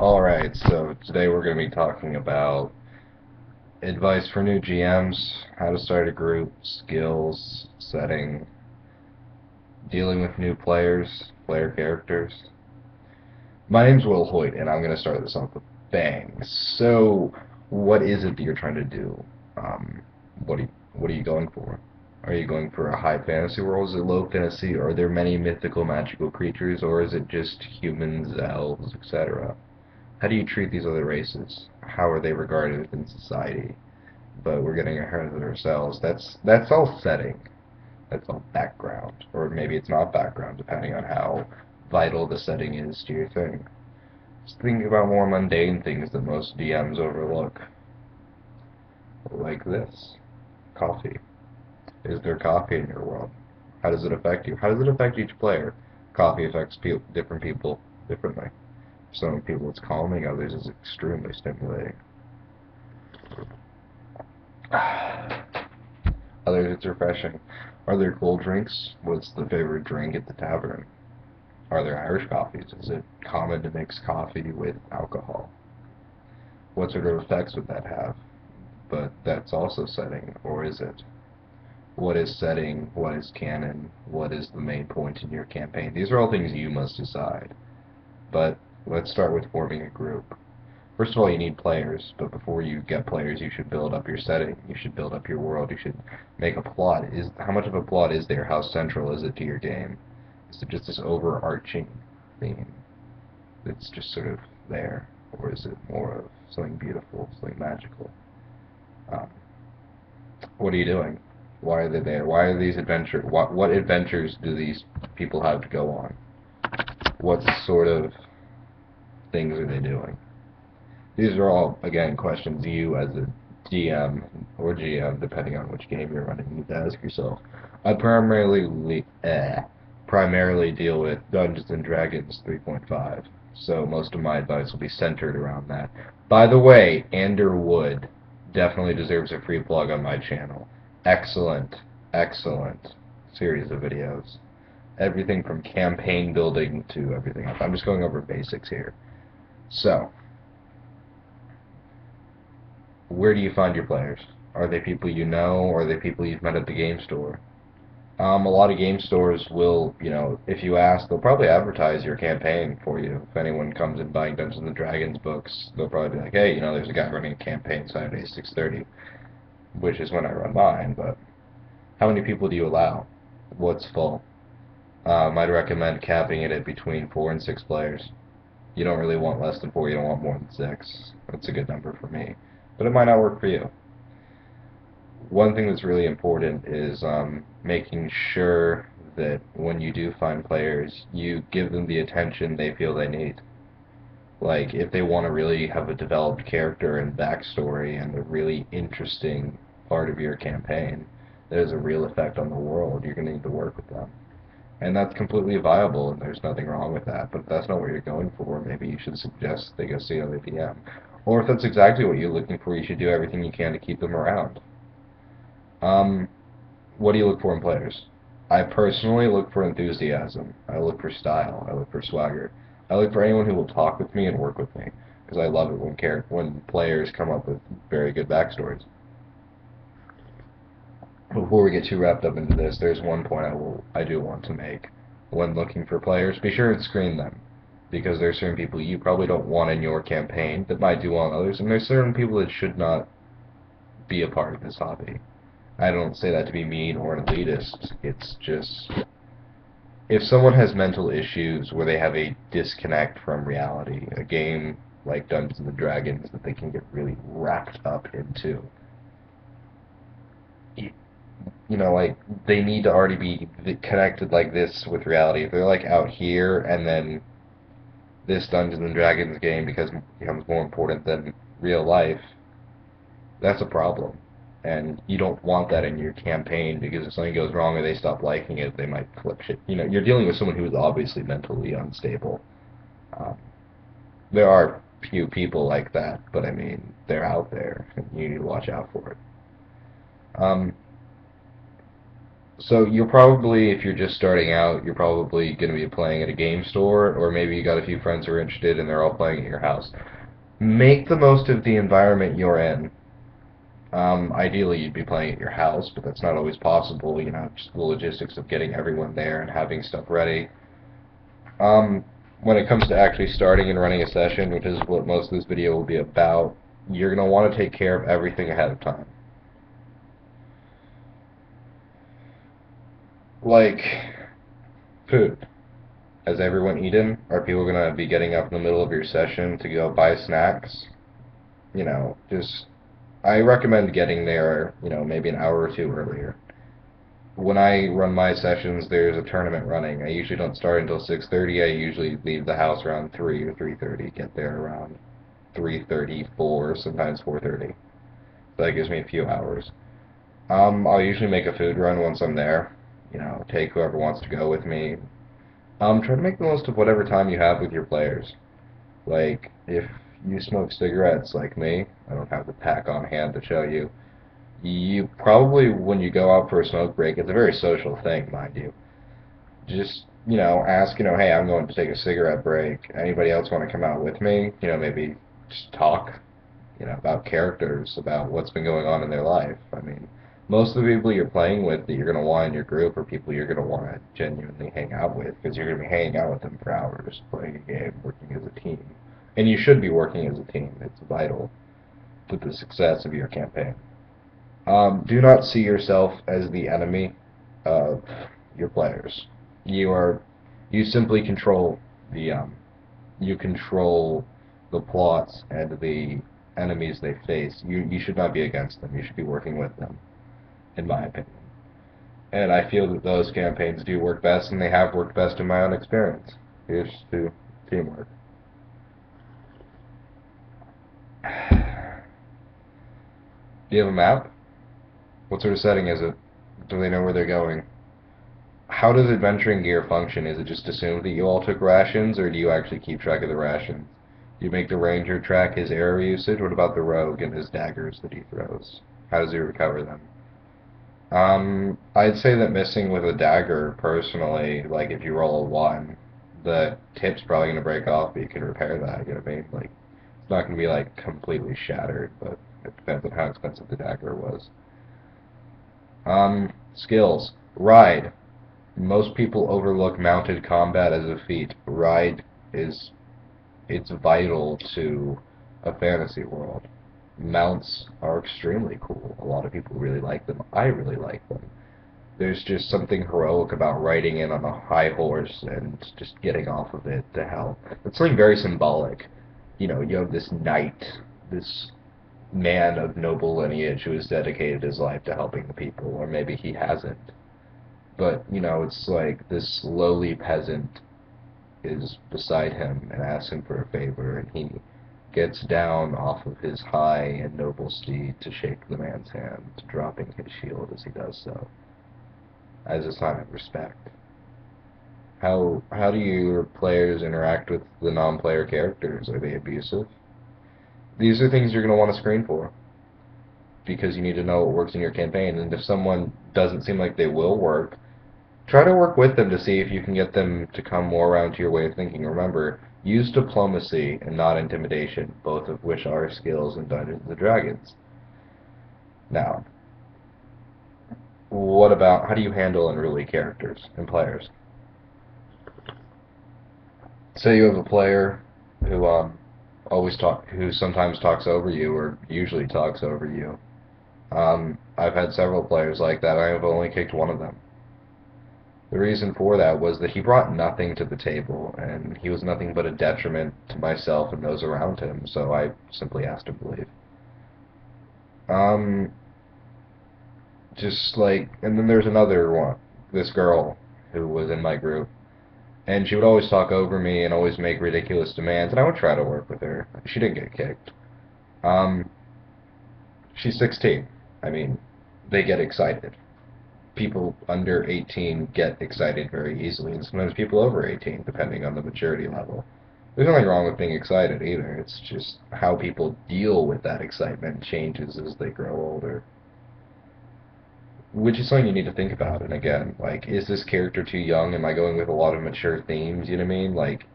Alright, so today we're going to be talking about advice for new GMs, how to start a group, skills, setting, dealing with new players, player characters. My name's Will Hoyt, and I'm going to start this off with bang. So, what is it that you're trying to do? What are you going for? Are you going for a high fantasy world? Is it low fantasy? Are there many mythical, magical creatures, or is it just humans, elves, etc.? How do you treat these other races? How are they regarded within society? But we're getting ahead of ourselves. That's all setting. That's all background, or maybe it's not background, depending on how vital the setting is to your thing. Just think about more mundane things that most DMs overlook, like this: coffee. Is there coffee in your world? How does it affect you? How does it affect each player? Coffee affects different people differently. For some people it's calming, others it's extremely stimulating. Others it's refreshing. Are there cold drinks? What's the favorite drink at the tavern? Are there Irish coffees? Is it common to mix coffee with alcohol? What sort of effects would that have? But that's also setting, or is it? What is setting? What is canon? What is the main point in your campaign? These are all things you must decide. But let's start with forming a group. First of all, you need players, but before you get players, you should build up your setting. You should build up your world. You should make a plot. How much of a plot is there? How central is it to your game? Is it just this overarching theme that's just sort of there, or is it more of something beautiful, something magical? Um, what are you doing? Why are they there? Why are these adventures? What adventures do these people have to go on? What sort of things are they doing? These are all, again, questions you as a DM or GM, depending on which game you're running, need to ask yourself. I primarily deal with Dungeons and Dragons 3.5, so most of my advice will be centered around that. By the way, Anderwood definitely deserves a free plug on my channel. Excellent, excellent series of videos. Everything from campaign building to everything else. I'm just going over basics here. So, where do you find your players? Are they people you know, or are they people you've met at the game store? A lot of game stores will, if you ask, they'll probably advertise your campaign for you. If anyone comes in buying Dungeons and Dragons books, they'll probably be like, hey, there's a guy running a campaign Saturday 6:30, which is when I run mine. But how many people do you allow? What's full? I'd recommend capping it at between 4 and 6 players. You don't really want less than 4. You don't want more than 6. That's a good number for me, but it might not work for you. One thing that's really important is making sure that when you do find players, you give them the attention they feel they need. Like, if they want to really have a developed character and backstory and a really interesting part of your campaign that has a real effect on the world, you're going to need to work with them. And that's completely viable, and there's nothing wrong with that. But if that's not what you're going for, maybe you should suggest they go see another DM. Or if that's exactly what you're looking for, you should do everything you can to keep them around. What do you look for in players? I personally look for enthusiasm. I look for style. I look for swagger. I look for anyone who will talk with me and work with me, because I love it when players come up with very good backstories. Before we get too wrapped up into this, there's one point I do want to make. When looking for players, be sure and screen them, because there are certain people you probably don't want in your campaign that might do well in others, and there's certain people that should not be a part of this hobby. I don't say that to be mean or an elitist. It's just, if someone has mental issues where they have a disconnect from reality, a game like Dungeons and Dragons that they can get really wrapped up into, like, they need to already be connected like this with reality. If they're like out here and then this Dungeons and Dragons game becomes more important than real life, that's a problem. And you don't want that in your campaign, because if something goes wrong or they stop liking it, they might flip shit. You're dealing with someone who is obviously mentally unstable. Um, there are few people like that, but I mean, they're out there, and you need to watch out for it. Um, So you're probably, if you're just starting out, you're probably going to be playing at a game store, or maybe you got a few friends who are interested and they're all playing at your house. Make the most of the environment you're in. Ideally, you'd be playing at your house, but that's not always possible. You know, just the logistics of getting everyone there and having stuff ready. Um, when it comes to actually starting and running a session, which is what most of this video will be about, you're going to want to take care of everything ahead of time. Like food. Has everyone eaten? Are people going to be getting up in the middle of your session to go buy snacks? You know, just I recommend getting there, you know, maybe an hour or two earlier. When I run my sessions, there's a tournament running. I usually don't start until 6:30. I usually leave the house around 3 or 3:30, get there around 3:30, 4, sometimes 4:30. So that gives me a few hours. I'll usually make a food run once I'm there. You know, take whoever wants to go with me. Try to make the most of whatever time you have with your players. Like, if you smoke cigarettes like me, I don't have the pack on hand to show you. You probably, when you go out for a smoke break, it's a very social thing, mind you. Just, you know, ask, you know, hey, I'm going to take a cigarette break. Anybody else want to come out with me? You know, maybe just talk, you know, about characters, about what's been going on in their life. I mean, most of the people you're playing with that you're going to want in your group are people you're going to want to genuinely hang out with, because you're going to be hanging out with them for hours, playing a game, working as a team. And you should be working as a team. It's vital to the success of your campaign. Do not see yourself as the enemy of your players. You simply control you control the plots and the enemies they face. You should not be against them. You should be working with them, in my opinion. And I feel that those campaigns do work best, and they have worked best in my own experience. Here's to teamwork. Do you have a map? What sort of setting is it? Do they know where they're going? How does adventuring gear function? Is it just assumed that you all took rations, or do you actually keep track of the rations? Do you make the ranger track his arrow usage? What about the rogue and his daggers that he throws? How does he recover them? I'd say that missing with a dagger, personally, like if you roll a 1, the tip's probably going to break off, but you can repair that, you know what I mean? Like, it's not going to be, like, completely shattered, but it depends on how expensive the dagger was. Skills. Ride. Most people overlook mounted combat as a feat. Ride is, it's vital to a fantasy world. Mounts are extremely cool. A lot of people really like them. I really like them. There's just something heroic about riding in on a high horse and just getting off of it to hell. It's something very symbolic. You know, you have this knight, this man of noble lineage who has dedicated his life to helping the people, or maybe he hasn't. But, you know, it's like this lowly peasant is beside him and asks him for a favor, and he gets down off of his high and noble steed to shake the man's hand, dropping his shield as he does so, as a sign of respect. How do your players interact with the non-player characters? Are they abusive? These are things you're going to want to screen for, because you need to know what works in your campaign, and if someone doesn't seem like they will work, try to work with them to see if you can get them to come more around to your way of thinking. Remember, use diplomacy and not intimidation, both of which are skills in Dungeons & Dragons. Now, what about, how do you handle unruly characters and players? Say you have a player who who sometimes talks over you, or usually talks over you. I've had several players like that. I have only kicked one of them. The reason for that was that he brought nothing to the table, and he was nothing but a detriment to myself and those around him, so I simply asked him to leave. Just like, and then there's another one, this girl who was in my group, and she would always talk over me and always make ridiculous demands, and I would try to work with her. She didn't get kicked. Um, she's 16. I mean, they get excited. People under 18 get excited very easily, and sometimes people over 18, depending on the maturity level. There's nothing wrong with being excited either. It's just how people deal with that excitement changes as they grow older. which is something you need to think about. And again, like, is this character too young? Am I going with a lot of mature themes? You know what I mean? Like,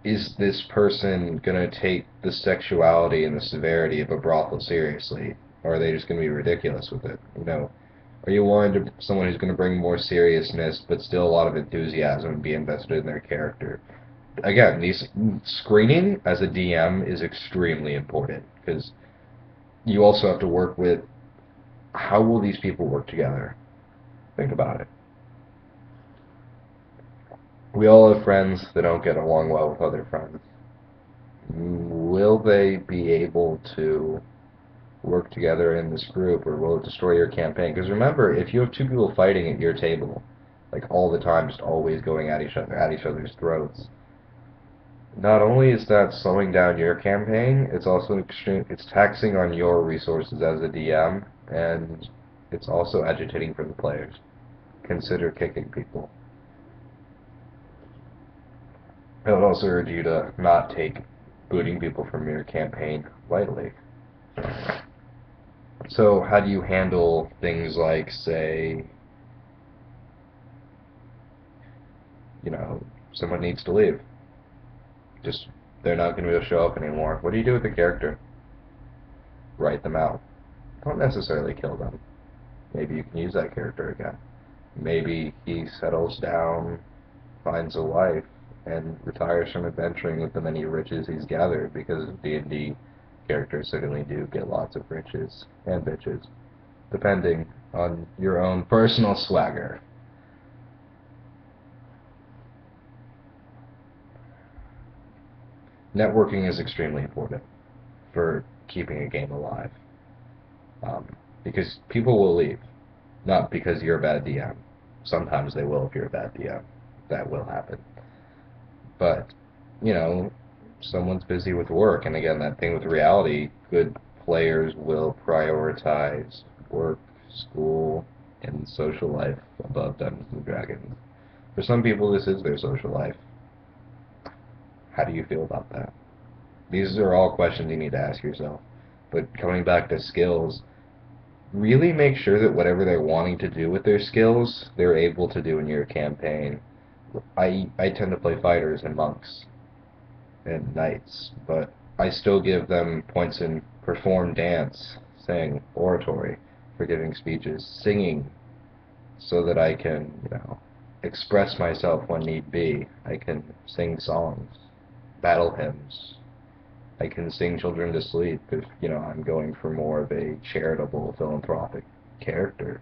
is this person gonna take the sexuality and the severity of a brothel seriously, or are they just gonna be ridiculous with it? You know, are you wanting to someone who's gonna bring more seriousness, but still a lot of enthusiasm and be invested in their character? Again, these screening as a DM is extremely important because you also have to work with how will these people work together. Think about it. We all have friends that don't get along well with other friends. Will they be able to work together in this group, or will it destroy your campaign? Because remember, if you have two people fighting at your table, like all the time, just always going at each other's throats, not only is that slowing down your campaign, it's also it's taxing on your resources as a DM, and it's also agitating for the players. Consider kicking people. I would also urge you to not take booting people from your campaign lightly. So, how do you handle things like, say, someone needs to leave? Just, they're not going to be able to show up anymore. What do you do with the character? Write them out. Don't necessarily kill them. Maybe you can use that character again. Maybe he settles down, finds a wife, and retires from adventuring with the many riches he's gathered, because D&D characters certainly do get lots of riches and bitches, depending on your own personal swagger. Networking is extremely important for keeping a game alive, um, because people will leave, not because you're a bad DM. Sometimes they will if you're a bad DM. That will happen. But, you know, someone's busy with work, and again, that thing with reality, good players will prioritize work, school, and social life above Dungeons and Dragons. For some people, this is their social life. How do you feel about that? These are all questions you need to ask yourself. But coming back to skills, really make sure that whatever they're wanting to do with their skills, they're able to do in your campaign. I tend to play fighters and monks and knights, but I still give them points in perform dance, sing, oratory, for giving speeches, singing, so that I can, express myself when need be. I can sing songs, battle hymns. I can sing children to sleep if, I'm going for more of a charitable, philanthropic character.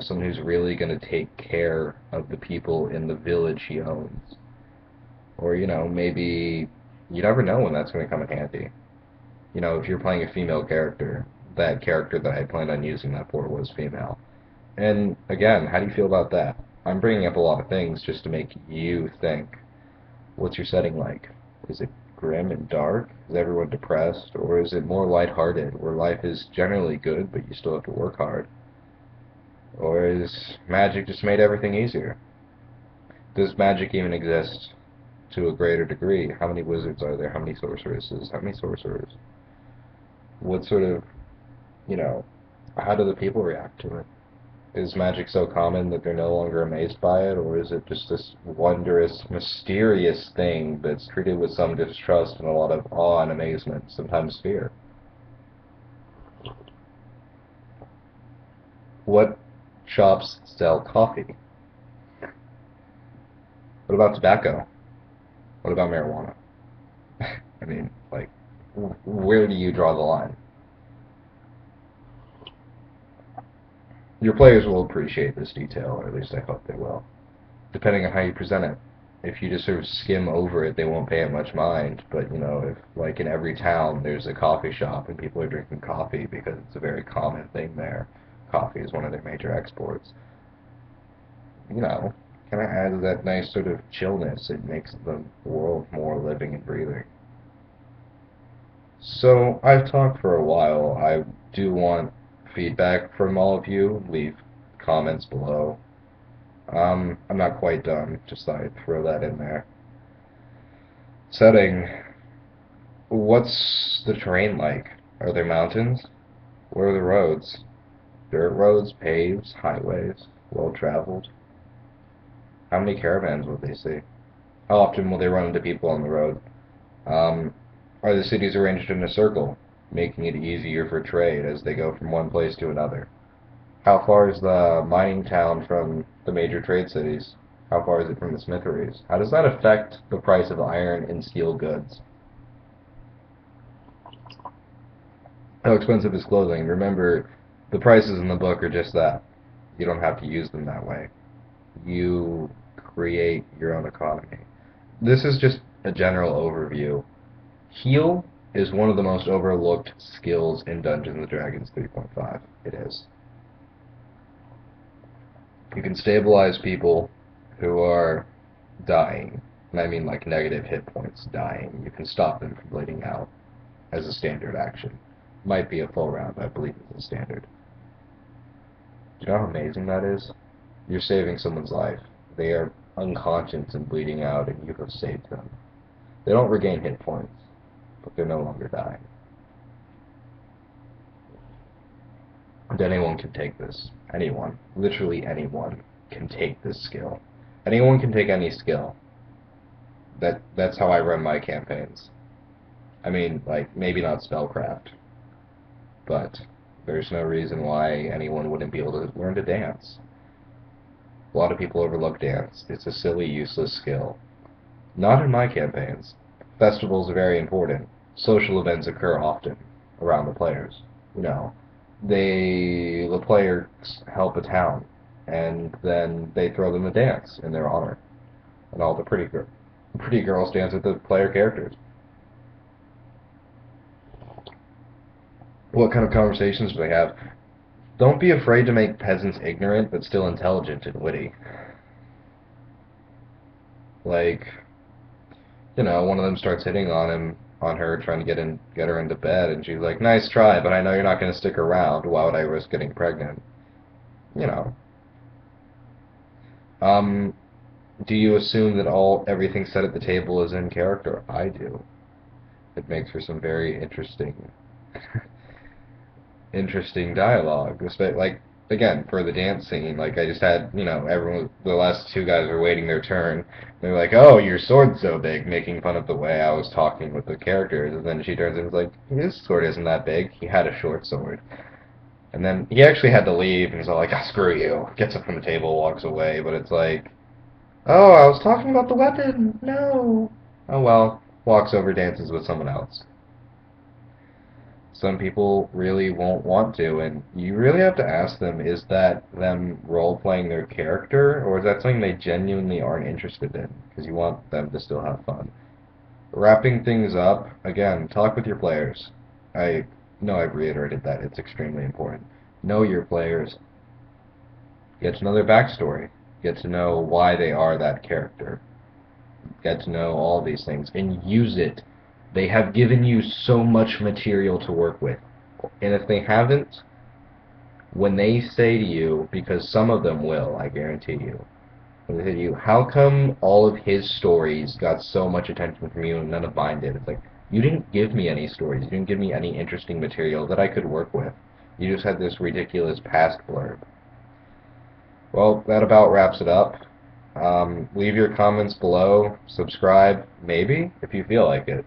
Someone who's really going to take care of the people in the village he owns. Or, maybe you never know when that's going to come in handy. If you're playing a female character, that character that I planned on using that for was female. And again, how do you feel about that? I'm bringing up a lot of things just to make you think. What's your setting like? Is it grim and dark? Is everyone depressed? Or is it more lighthearted, where life is generally good, but you still have to work hard? Or is magic just made everything easier? Does magic even exist to a greater degree? How many wizards are there? How many sorceresses? How many sorcerers? What sort of, you know, how do the people react to it? Is magic so common that they're no longer amazed by it, or is it just this wondrous, mysterious thing that's treated with some distrust and a lot of awe and amazement, sometimes fear? What shops sell coffee? What about tobacco? What about marijuana? I mean, like, where do you draw the line? Your players will appreciate this detail, or at least I hope they will, depending on how you present it. If you just sort of skim over it, they won't pay it much mind. But, if, like, in every town there's a coffee shop and people are drinking coffee because it's a very common thing there, coffee is one of their major exports, kind of adds that nice sort of chillness. It makes the world more living and breathing. So, I've talked for a while. I do want feedback from all of you. Leave comments below. I'm not quite done. Just thought I'd throw that in there. Setting. What's the terrain like? Are there mountains? Where are the roads? Dirt roads, paves, highways, well-traveled. How many caravans will they see? How often will they run into people on the road? Um, are the cities arranged in a circle, making it easier for trade as they go from one place to another? How far is the mining town from the major trade cities? How far is it from the smitheries? How does that affect the price of iron and steel goods? How expensive is clothing? Remember, the prices in the book are just that. You don't have to use them that way. You create your own economy. This is just a general overview. Heal is one of the most overlooked skills in Dungeons & Dragons 3.5. It is. You can stabilize people who are dying, and I mean like negative hit points dying. You can stop them from bleeding out as a standard action. Might be a full round, I believe it's a standard. Do you know how amazing that is? You're saving someone's life. They are unconscious and bleeding out, and you have saved them. They don't regain hit points, but they're no longer dying. And anyone can take this. Anyone. Literally anyone can take this skill. Anyone can take any skill. That's how I run my campaigns. I mean, like, maybe not spellcraft, but there's no reason why anyone wouldn't be able to learn to dance. A lot of people overlook dance. It's a silly, useless skill. Not in my campaigns. Festivals are very important. Social events occur often around the players. You know, the players help a town, and then they throw them a dance in their honor, and all the pretty girls dance with the player characters. What kind of conversations do they have? Don't be afraid to make peasants ignorant, but still intelligent and witty. Like, you know, one of them starts hitting on her, trying to get her into bed, and she's like, "Nice try, but I know you're not going to stick around. Why would I risk getting pregnant?" You know. Um, do you assume that everything said at the table is in character? I do. It makes for some very interesting dialogue. Like, again, for the dance scene, like I just had, you know, the last two guys were waiting their turn. They're like, "Oh, your sword's so big," making fun of the way I was talking with the characters. And then she turns and is like, "His sword isn't that big. He had a short sword." And then he actually had to leave, and he's all like, "Ah, screw you." Gets up from the table, walks away. But it's like, "Oh, I was talking about the weapon. No." Oh well. Walks over, dances with someone else. Some people really won't want to, and you really have to ask them, is that them role-playing their character, or is that something they genuinely aren't interested in? Because you want them to still have fun. Wrapping things up, again, talk with your players. I know I've reiterated that. It's extremely important. Know your players. Get to know their backstory. Get to know why they are that character. Get to know all these things, and use it. They have given you so much material to work with. And if they haven't, when they say to you, because some of them will, I guarantee you, when they say to you, "How come all of his stories got so much attention from you and none of mine did?" It's like, you didn't give me any stories. You didn't give me any interesting material that I could work with. You just had this ridiculous past blurb. Well, that about wraps it up. Leave your comments below. Subscribe, maybe, if you feel like it.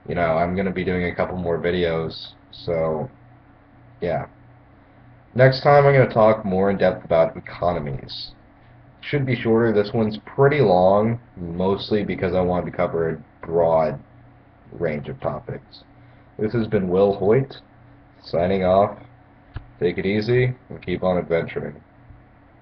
You know, I'm going to be doing a couple more videos, so, yeah. Next time I'm going to talk more in depth about economies. Should be shorter. This one's pretty long, mostly because I wanted to cover a broad range of topics. This has been Will Hoyt, signing off. Take it easy, and keep on adventuring.